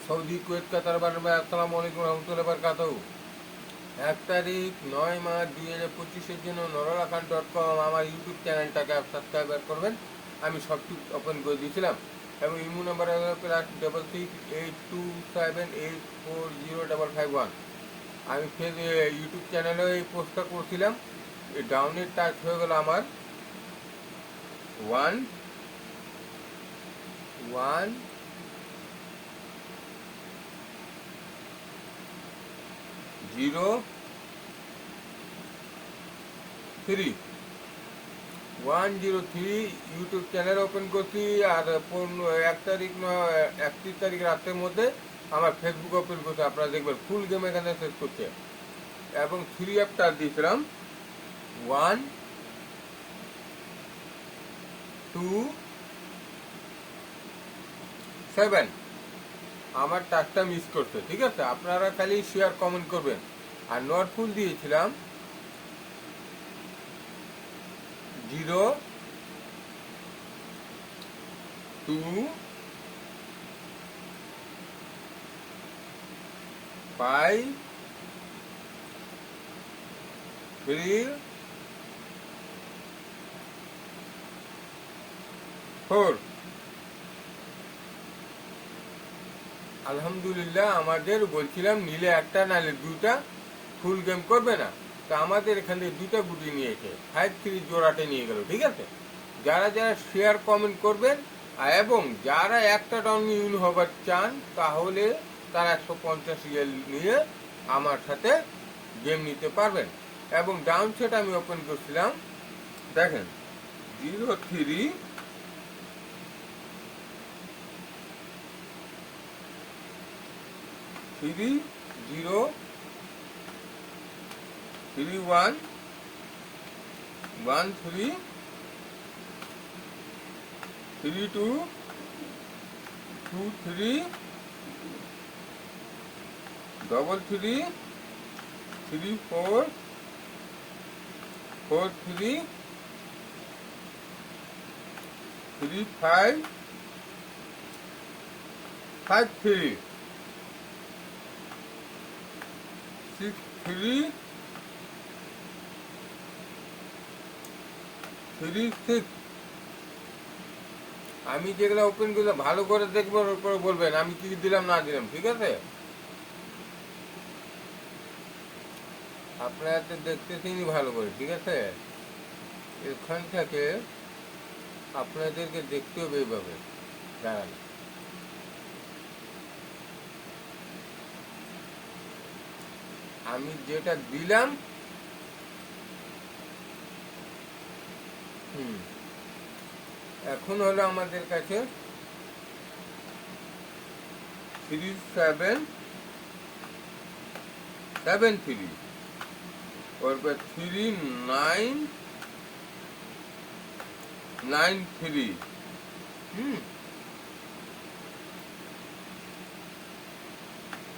Saudi, Kuwait, কাতার, বারবার আসসালামু আলাইকুম রহমতুল্লাহ বারকাতুহু। 1 তারিখ 9 মার্চ 2025-এর জন্য nurulhakan.com আমার ইউটিউব চ্যানেলটাকে সাবস্ক্রাইব করবেন। আমি সবটুক ওপেন করে দিয়েছিলাম এবং ইমো নাম্বার হলো +66282784051। আমি ফের ইউটিউব চ্যানেলে এই পোস্টটা করছিলাম। এই ডাউনের টাচ হয়ে গেল আমার 103 ইউটিউব চ্যানেল ওপেন করছি। আর 31 তারিখ রাতের মধ্যে আমার ফেসবুক ওপেন করছে। আপনারা দেখবেন ফুল গেম এখানে শেষ করছে এবং 3 অ্যাপটা দিয়েছিলাম 1 2 7। আমার টাচটা মিস করছে, ঠিক আছে। আপনারা খালি শেয়ার কমেন্ট করবেন। আর নট ফুল দিয়েছিলাম 0 2 5 3 4। আলহামদুলিল্লাহ, আমাদের বলছিলাম নিলে একটা নালে দুটা ফুল গেম করবে না, তা আমাদের এখানে দুটা গুটি নিয়েছে, 5-3 জোড়াটে নিয়ে গেল, ঠিক আছে। যারা যারা শেয়ার কমেন্ট করবেন এবং যারা একটা ডাউন ইউন হবার চান তাহলে তারা 150 রিয়াল নিয়ে আমার সাথে গেম নিতে পারবেন। এবং ডাউন সেট আমি ওপেন করছিলাম, দেখেন 03 3 0 3 1 1 3 3 2 2 3 double 3 3 4 4 3 3 5 5 3 6 3 3 6। আমি যেগুলো ওপেন করলে ভালো করে দেখবেন, ওর করে বলবেন আমি কি দিলাম না দিলাম, ঠিক আছে। আপনারা তো দেখতেছেন ভালো করে, ঠিক আছে। এখান থেকে আপনাদেরকে দেখতে হবে এইভাবে। দাঁড়ান, আমি যেটা দিলাম এখন হলো আমাদের কাছে 3 7 7 3 और 3 9 9 3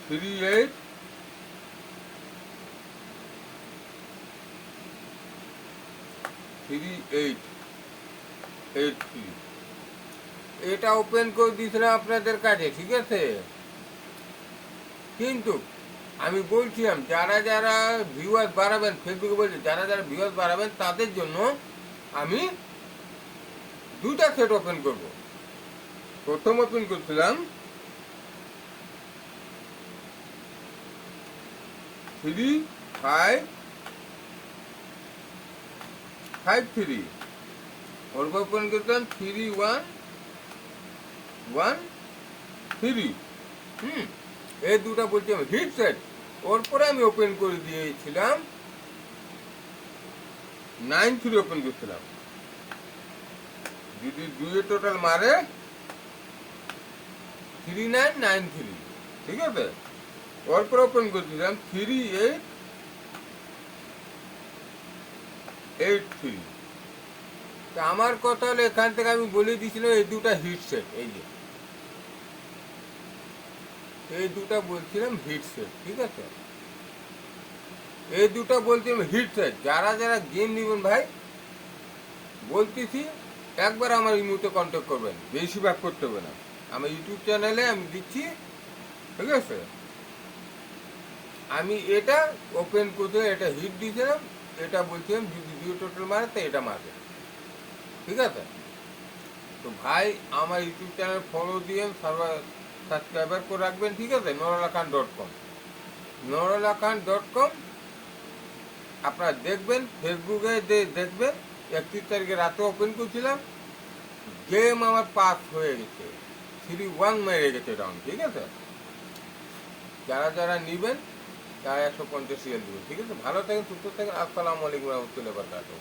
3 8 3 8 8 3। এটা ওপেন করে দিয়েছিলাম আপনাদের কাছে, ঠিক আছে। কিন্তু আমি বলছিলাম যারা যারা ভিউয়ার্স বাড়াবেন, ফেসবুকে বলছি যারা যারা ভিউয়ার্স বাড়াবেন তাদের জন্য আমি দুটা সেট ওপেন করব। প্রথম ওপেন করছিলাম 3 5 5 3, ওর ওপেন করতাম 3 1 1 3। এই দুটা বলছি আমি হিট সেট। ওর পরে আমি ওপেন করে দিয়েছিলাম 9 3 ওপেন করছিলাম। যদি দুয়ে টোটাল মারে 3 9 9 3, ঠিক আছে। ওর পরে ওপেন করছিলাম 3 8 8 3। আমার কথা হলো এখান থেকে আমি বলে দিয়েছিলাম এই দুটা হিট সেট, এই দুটা বলছিলাম হিট সেট, ঠিক আছে। এই দুটা বলছিলাম হিট সেট। যারা যারা গেম নিবেন ভাই বলতেছি একবার আমার ইমোতে কন্ট্যাক্ট করবেন, বেশিরভাগ করতে হবে না। আমার ইউটিউব চ্যানেলে আমি দিচ্ছি ঠিক আছে। আমি এটা ওপেন করতে এটা হিট দিয়েছিলাম, এটা বলছিলাম যদি জিও টোটাল মারে তো এটা মারবে, ঠিক আছে। তো ভাই আমার ইউটিউব চ্যানেল ফলো দিয়ে সাবস্ক্রাইবার করে রাখবেন, ঠিক আছে। nurullahan.com nurullahan.com আপনারা দেখবেন, ফেসবুকে দেখবেন। 31 তারিখে রাতে ওপেন করছিলাম, গেম আমার পাস হয়ে গেছে, 3-1 মেরে গেছে রাউন্ড, ঠিক আছে। যারা যারা নিবেন তারা 150 রিয়াল দেবেন, ঠিক আছে। ভালো থাকেন, সুস্থ থাকেন। আসসালামু আলাইকুম রহমতুল্লাহ বারকাতুহু।